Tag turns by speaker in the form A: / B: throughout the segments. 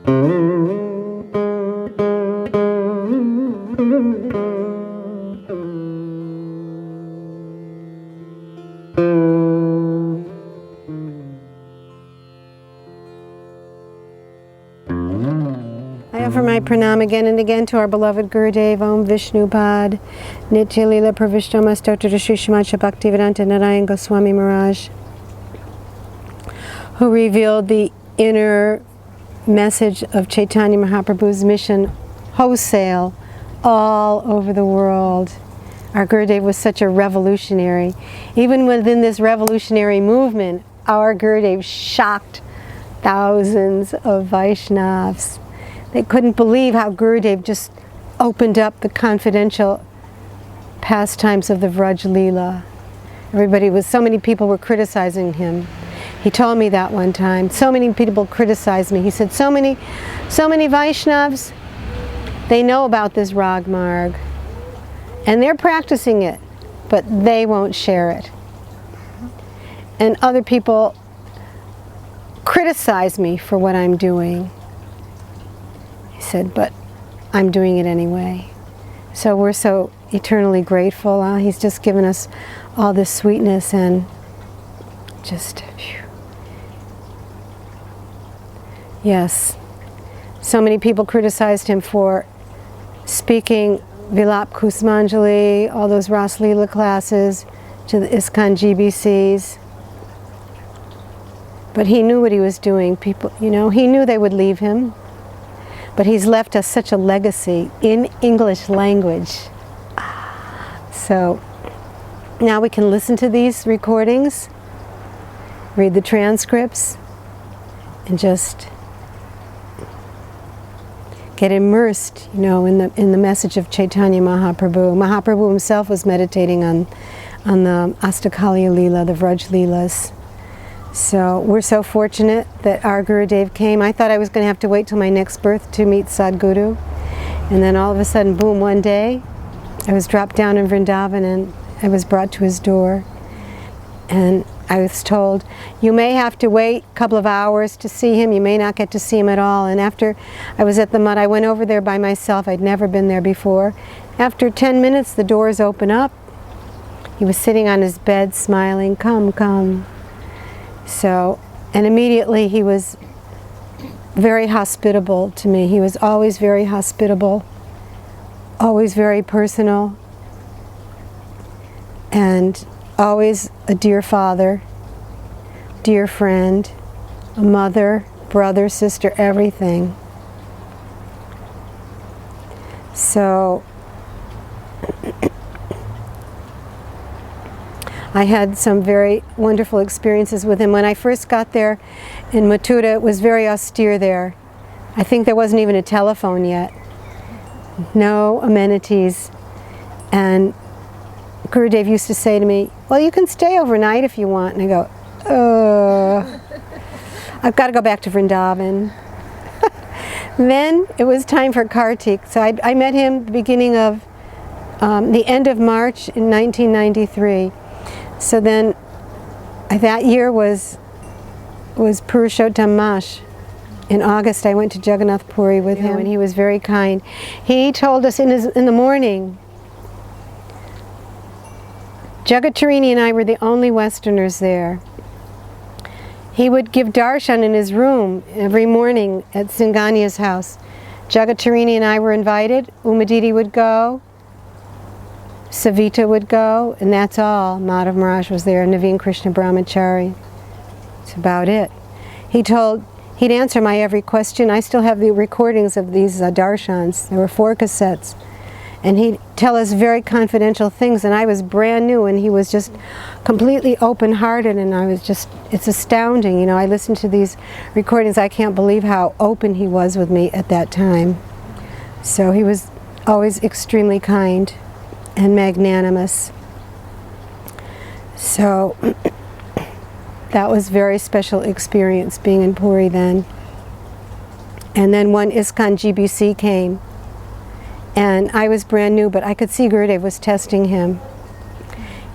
A: I offer my pranam again and again to our beloved Gurudev, Om Vishnu Pad, Nitya Lila Pravishtam Astotra Shri Shrimat Bhaktivedanta Narayan Goswami Maharaj, who revealed the inner message of Chaitanya Mahaprabhu's mission wholesale all over the world. Our Gurudev was such a revolutionary. Even within this revolutionary movement, our Gurudev shocked thousands of Vaishnavas. They couldn't believe how Gurudev just opened up the confidential pastimes of the Vraj Leela. So many people were criticizing him. He told me that one time. So many people criticized me. He said, so many Vaishnavas, they know about this Rag Marg, and they're practicing it, but they won't share it. And other people criticize me for what I'm doing. He said, but I'm doing it anyway. So we're so eternally grateful. He's just given us all this sweetness and just, phew. Yes. So many people criticized him for speaking Vilap Kusmanjali, all those Ras Leela classes, to the ISKCON GBCs. But he knew what he was doing. People, he knew they would leave him. But he's left us such a legacy in English language. So now we can listen to these recordings, read the transcripts, and just get immersed, in the message of Chaitanya Mahaprabhu. Mahaprabhu himself was meditating on the Astakalya Leela, the Vraj Leelas. So we're so fortunate that our Gurudev came. I thought I was going to have to wait till my next birth to meet Sadhguru. And then all of a sudden, boom, one day, I was dropped down in Vrindavan and I was brought to his door. And I was told, you may have to wait a couple of hours to see him. You may not get to see him at all. And after I was at the mud, I went over there by myself. I'd never been there before. After 10 minutes, the doors open up. He was sitting on his bed smiling, come, come. So, and immediately he was very hospitable to me. He was always very hospitable, always very personal, and always a dear father, dear friend, a mother, brother, sister, everything. So I had some very wonderful experiences with him. When I first got there in Mathura, it was very austere there. I think there wasn't even a telephone yet. No amenities. And Gurudev used to say to me, well, you can stay overnight if you want. And I go, I've got to go back to Vrindavan. Then it was time for Kartik. So I met him at the beginning of, the end of March in 1993. So then, that year was Purushottam Mash. In August, I went to Jagannath Puri with him, and he was very kind. He told us in the morning, Jagatarini and I were the only Westerners there. He would give darshan in his room every morning at Singania's house. Jagatarini and I were invited. Umadidi would go. Savita would go, and that's all. Madhav Maharaj was there, Naveen Krishna Brahmachari. That's about it. He'd answer my every question. I still have the recordings of these darshans. There were 4 cassettes. And he'd tell us very confidential things, and I was brand new, and he was just completely open-hearted, and it's astounding. I listened to these recordings. I can't believe how open he was with me at that time. So he was always extremely kind and magnanimous. So that was a very special experience being in Puri then. And then when ISKCON GBC came, and I was brand new, but I could see Gurudev was testing him.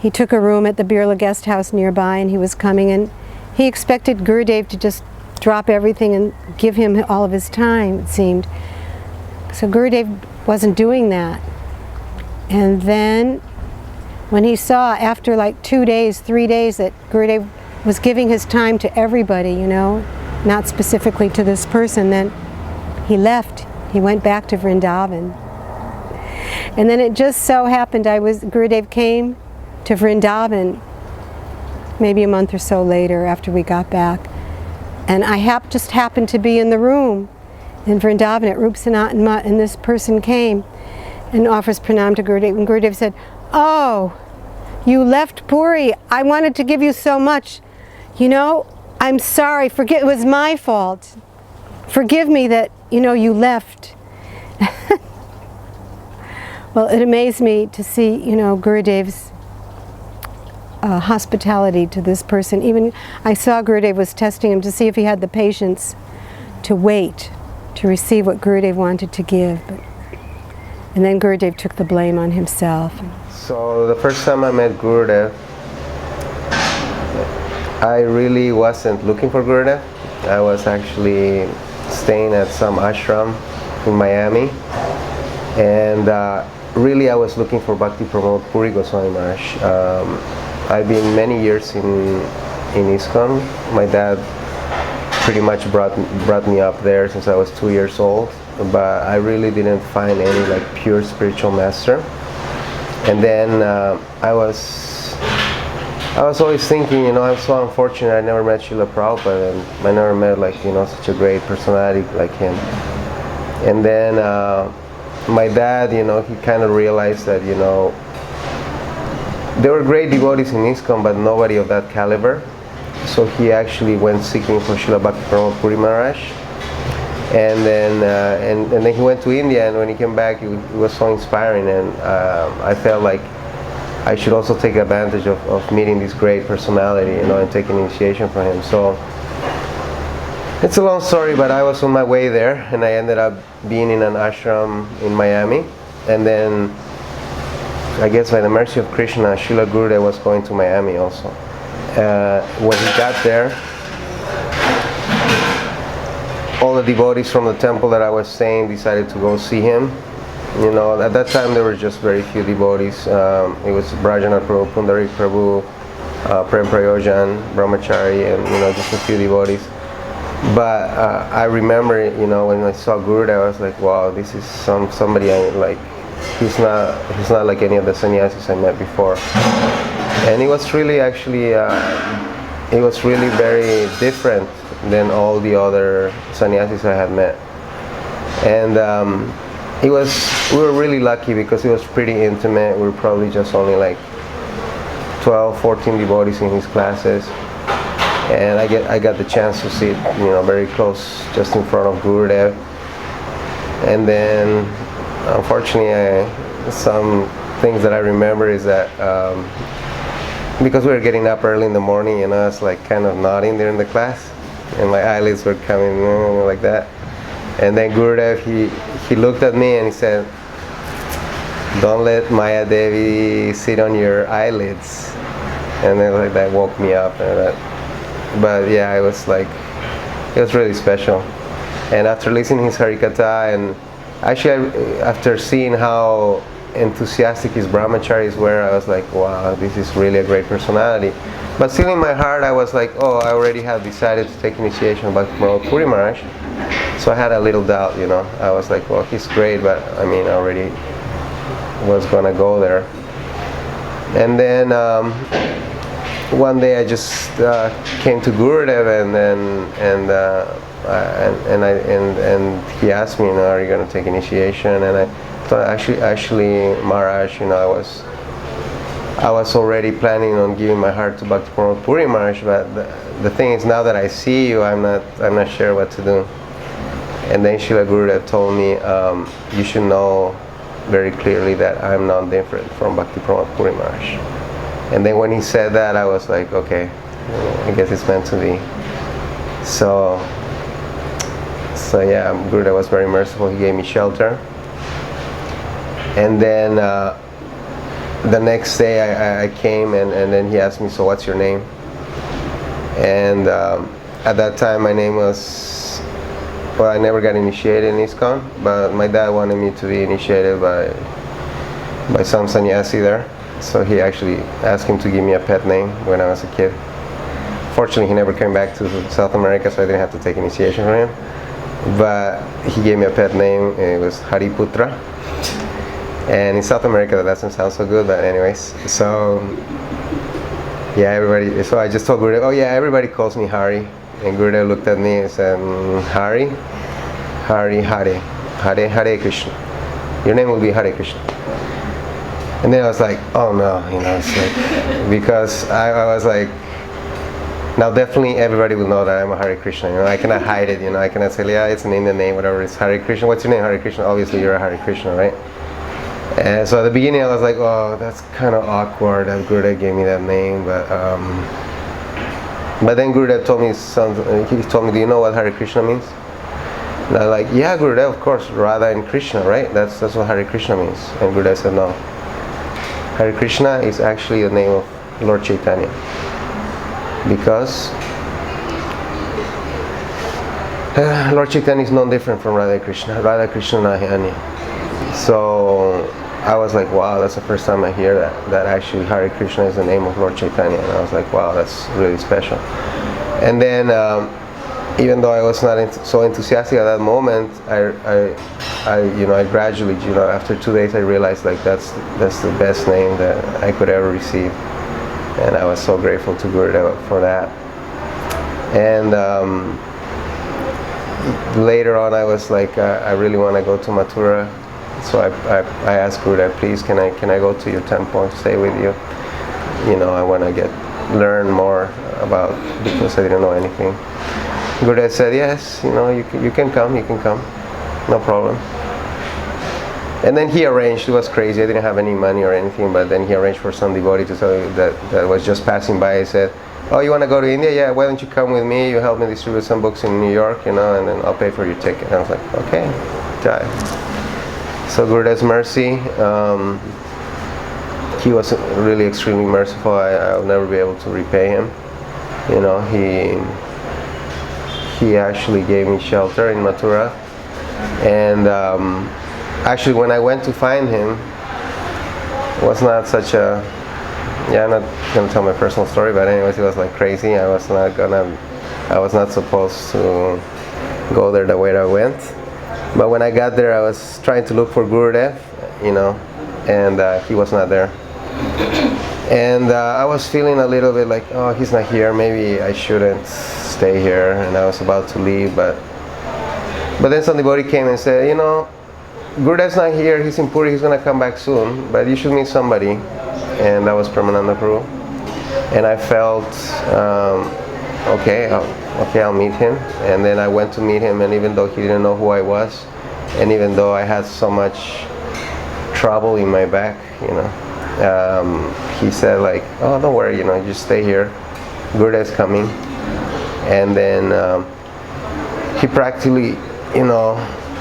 A: He took a room at the Birla guest house nearby, and he was coming, and he expected Gurudev to just drop everything and give him all of his time, it seemed. So Gurudev wasn't doing that. And then when he saw after like 2 days, 3 days that Gurudev was giving his time to everybody, you know, not specifically to this person, then he left. He went back to Vrindavan. And then it just so happened Gurudev came to Vrindavan maybe a month or so later after we got back. And I just happened to be in the room in Vrindavan at Rup Sanatan Mutt, and this person came and offers pranam to Gurudev. And Gurudev said, "Oh, you left Puri. I wanted to give you so much. You know, I'm sorry. It was my fault. Forgive me that, you know, you left." Well, it amazed me to see, you know, Gurudev's hospitality to this person. Even I saw Gurudev was testing him to see if he had the patience to wait to receive what Gurudev wanted to give. And then Gurudev took the blame on himself.
B: So the first time I met Gurudev, I really wasn't looking for Gurudev. I was actually staying at some ashram in Miami, and really I was looking for Bhakti Pramod Puri Goswami Maharaj. I've been many years in ISKCON. My dad pretty much brought me up there since I was 2 years old, but I really didn't find any like pure spiritual master. And then I was always thinking, you know, I'm so unfortunate I never met Srila Prabhupada, and I never met, like, you know, such a great personality like him. And then my dad, you know, he kind of realized that, you know, there were great devotees in ISKCON, but nobody of that caliber. So he actually went seeking for Srila Bhakti Pramod Puri Maharaj. And then and then he went to India, and when he came back, it was so inspiring, and I felt like I should also take advantage of meeting this great personality, you know, and take an initiation from him. So it's a long story, but I was on my way there, and I ended up being in an ashram in Miami. And then, I guess by the mercy of Krishna, Srila Gurudeva was going to Miami also. When he got there, all the devotees from the temple that I was staying decided to go see him. You know, at that time there were just very few devotees. It was Brajanath Prabhu, Pundarik Prabhu, Prem Prayojan, Brahmachari, and, you know, just a few devotees. But I remember, you know, when I saw Gurudeva, I was like, wow, this is somebody I like. He's not like any of the sannyasis I met before. And he was really actually, he was really very different than all the other sannyasis I had met. And we were really lucky because it was pretty intimate. We were probably just only like 12, 14 devotees in his classes. And I got the chance to sit, you know, very close, just in front of Gurudev. And then, unfortunately, some things that I remember is that because we were getting up early in the morning, and I was like kind of nodding there in the class, and my eyelids were coming like that. And then Gurudev, he looked at me and he said, "Don't let Maya Devi sit on your eyelids." And then like that woke me up. But yeah, it was really special. And after listening to his Harikatha, and actually after seeing how enthusiastic his brahmacharis were, I was like, wow, this is really a great personality. But still in my heart I was like, oh, I already have decided to take initiation by Puri Maharaj. So I had a little doubt, you know. I was like, well, he's great, but I mean, I already was gonna go there. And then one day I just came to Gurudev, and he asked me, you know, are you gonna take initiation? And I thought, actually, Maharaj, you know, I was already planning on giving my heart to Bhakti Pramod Puri Maharaj, but the thing is, now that I see you, I'm not sure what to do. And then Srila Gurudev told me, you should know very clearly that I'm not different from Bhakti Pramod Puri Maharaj. And then when he said that, I was like, okay, I guess it's meant to be. So yeah, Gurudev was very merciful. He gave me shelter. And then the next day I came, and then he asked me, so what's your name? And at that time my name was, well, I never got initiated in ISKCON, but my dad wanted me to be initiated by some sannyasi there. So he actually asked him to give me a pet name when I was a kid. Fortunately, he never came back to South America, so I didn't have to take initiation from him. But he gave me a pet name, and it was Hariputra. And in South America, that doesn't sound so good, but anyways. So, yeah, everybody, so I just told Gurudev, oh yeah, everybody calls me Hari. And Gurudev looked at me and said, Hari, Hare Krishna. Your name will be Hare Krishna. And then I was like, oh no, it's like, because I was like, now definitely everybody will know that I'm a Hare Krishna, I cannot hide it, I cannot say, yeah, it's an Indian name, whatever, it's Hare Krishna. What's your name? Hare Krishna. Obviously you're a Hare Krishna, right? And so at the beginning I was like, oh, that's kind of awkward that Gurudev gave me that name, but then Gurudev told me, do you know what Hare Krishna means? And I was like, yeah, Gurudev, of course, Radha and Krishna, right? That's what Hare Krishna means. And Gurudev said, no. Hare Krishna is actually the name of Lord Caitanya. Because Lord Caitanya is no different from Radha Krishna. Radha Krishna Nahani. So I was like, wow, that's the first time I hear that actually Hare Krishna is the name of Lord Caitanya. And I was like, wow, that's really special. And then even though I was not so enthusiastic at that moment, I gradually, after 2 days, I realized like that's the best name that I could ever receive, and I was so grateful to Gurudeva for that. And later on, I was like, I really want to go to Mathura, so I asked Gurudeva, please, can I go to your temple and stay with you? I want to learn more about, because I didn't know anything. Gurudev said, yes, you can come, no problem. And then he arranged, it was crazy, I didn't have any money or anything, but then he arranged for some devotee to tell you that was just passing by. He said, oh, you want to go to India? Yeah, why don't you come with me? You help me distribute some books in New York, and then I'll pay for your ticket. And I was like, okay, die. So Gurudev's mercy, he was really extremely merciful. I'll never be able to repay him. He actually gave me shelter in Mathura, and actually when I went to find him, it was not such a, I'm not gonna tell my personal story, but anyways, it was like crazy. I was not supposed to go there the way I went, but when I got there, I was trying to look for Gurudev, and he was not there. And I was feeling a little bit like, oh, he's not here, maybe I shouldn't stay here, and I was about to leave, but then some devotee came and said, Gurudev's not here, he's in Puri, he's going to come back soon, but you should meet somebody. And that was Pramananda Prabhu. And I felt, okay, I'll meet him. And then I went to meet him, and even though he didn't know who I was, and even though I had so much trouble in my back, he said like, oh, don't worry, just stay here, Gurudev's coming. And then he practically,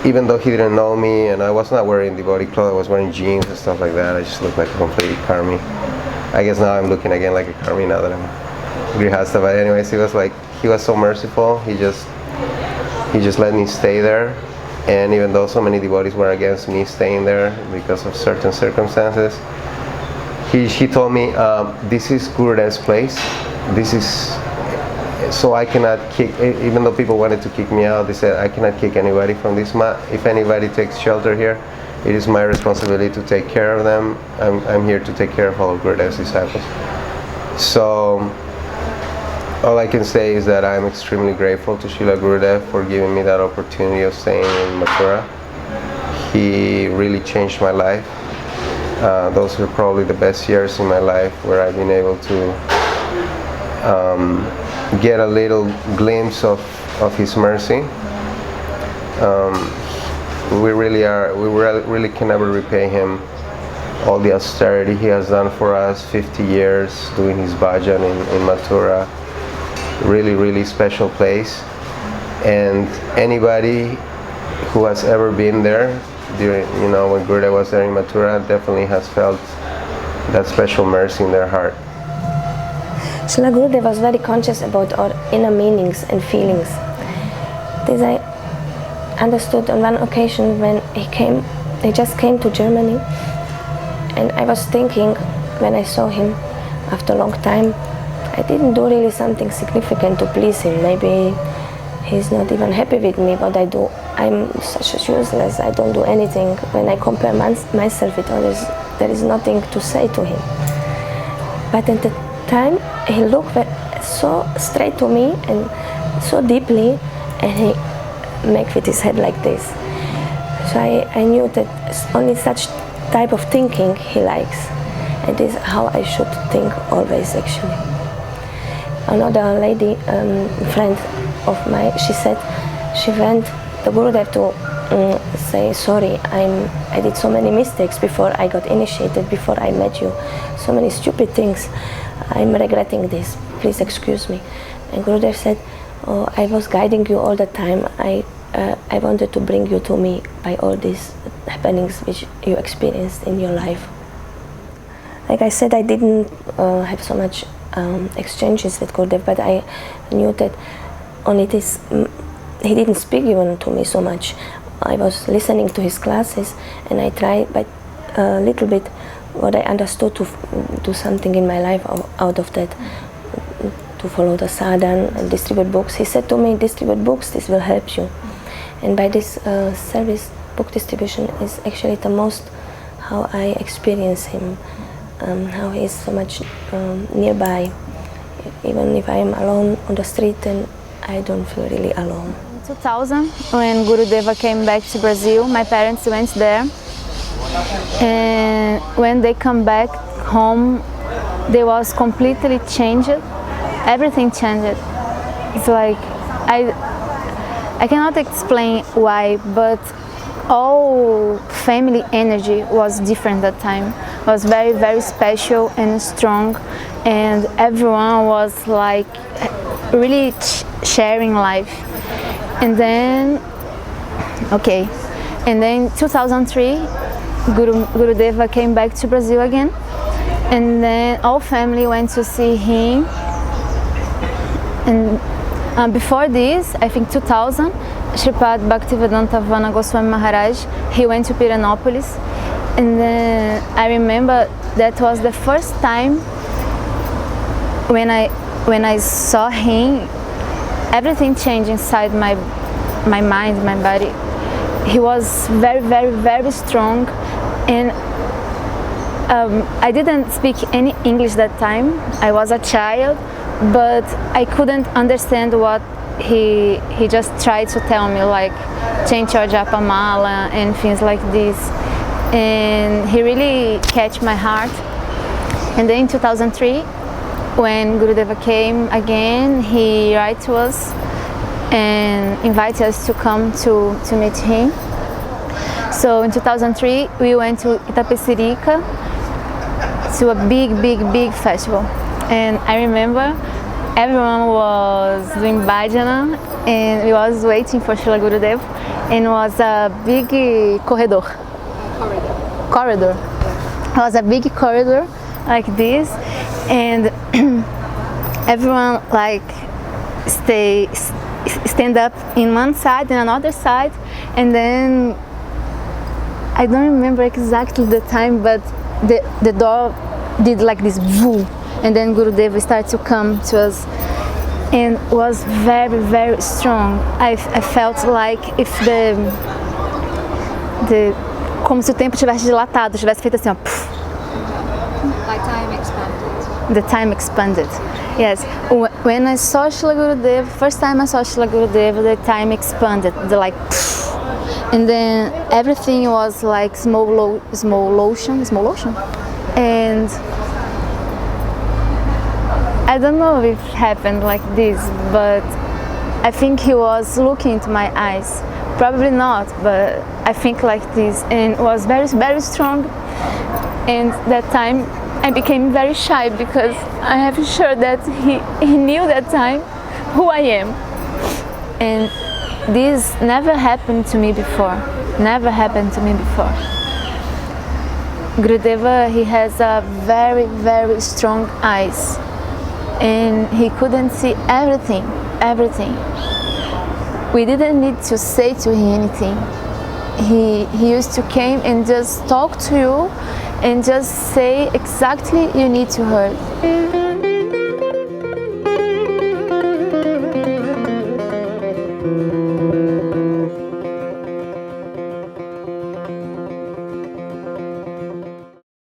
B: even though he didn't know me, and I was not wearing devotee clothes, I was wearing jeans and stuff like that, I just looked like a complete karmi. I guess now I'm looking again like a karmi now that I'm grihastha. But anyways, he was so merciful. He just let me stay there. And even though so many devotees were against me staying there because of certain circumstances, he told me, this is Gurudev's place. This is, so I cannot kick, even though people wanted to kick me out, they said, I cannot kick anybody from this mat. If anybody takes shelter here, it is my responsibility to take care of them. I'm here to take care of all of Gurudev's disciples. So all I can say is that I'm extremely grateful to Srila Gurudev for giving me that opportunity of staying in Mathura. He really changed my life. Those are probably the best years in my life where I've been able to get a little glimpse of his mercy. We really can never repay him all the austerity he has done for us, 50 years doing his bhajan in Mathura. Really, really special place. And anybody who has ever been there during, when Gurudev was there in Mathura, definitely has felt that special mercy in their heart.
C: Srila Gurudeva was very conscious about our inner meanings and feelings. This I understood on one occasion when he just came to Germany, and I was thinking when I saw him after a long time, I didn't do really something significant to please him. Maybe he's not even happy with me, but I do. I'm such a useless, I don't do anything. When I compare myself with others, there is nothing to say to him. But at the time, he looked so straight to me and so deeply, and he made with his head like this. So I knew that only such type of thinking he likes, and this is how I should think always, actually. Another lady, friend of mine, she said she went to Gurudev to say, sorry, I did so many mistakes before I got initiated, before I met you, so many stupid things. I'm regretting this, please excuse me. And Gurudev said, oh, I was guiding you all the time. I wanted to bring you to me by all these happenings which you experienced in your life. Like I said, I didn't have so much exchanges with Gurudev, but I knew that only this, he didn't speak even to me so much. I was listening to his classes, and I tried by a little bit what I understood to do something in my life out of that, to follow the sadhana and distribute books. He said to me, distribute books, this will help you. And by this service, book distribution is actually the most how I experience him, how he is so much nearby. Even if I am alone on the street, then I don't feel really alone.
D: In 2000, when Gurudeva came back to Brazil, my parents went there, and when they come back home, they was completely changed. Everything changed. It's like I cannot explain why, but all family energy was different that time. It was very, very special and strong, and everyone was like really sharing life. And then, okay, and then 2003, Gurudeva came back to Brazil again, and then all family went to see him. And before this, I think 2000, Shripad Bhaktivedanta Vana Goswami Maharaj, he went to Piranópolis, and then I remember that was the first time when I saw him, everything changed inside my mind, my body. He was very, very, very strong, and I didn't speak any English that time. I was a child, but I couldn't understand what he just tried to tell me, like change your japamala and things like this. And he really catch my heart. And then in 2003, when Gurudeva came again, he wrote to us and invited us to come to meet him. So in 2003, we went to Itapecerica to a big festival. And I remember everyone was doing bhajana, and we was waiting for Srila Gurudeva, and it was a big corridor. It was a big corridor like this, and everyone like stand up in one side and another side, and then I don't remember exactly the time, but the door did like this voo, and then Gurudeva started to come to us, and was very, very strong. I felt like if como se o tempo tivesse dilatado, tivesse feito assim, ó.
E: Like time expanded.
D: The time expanded. Yes. When I saw Srila Gurudeva, first time I saw Srila Gurudeva, the time expanded. The like, and then everything was like small lotion, and I don't know if it happened like this, but I think he was looking into my eyes. Probably not, but I think like this, and it was very, very strong. And that time I became very shy because I am sure that he knew that time who I am. And this never happened to me before. Never happened to me before. Gurudeva, he has a very, very strong eyes. and he couldn't see everything. We didn't need to say to him anything. He used to came and just talk to you and just say exactly you need to hear.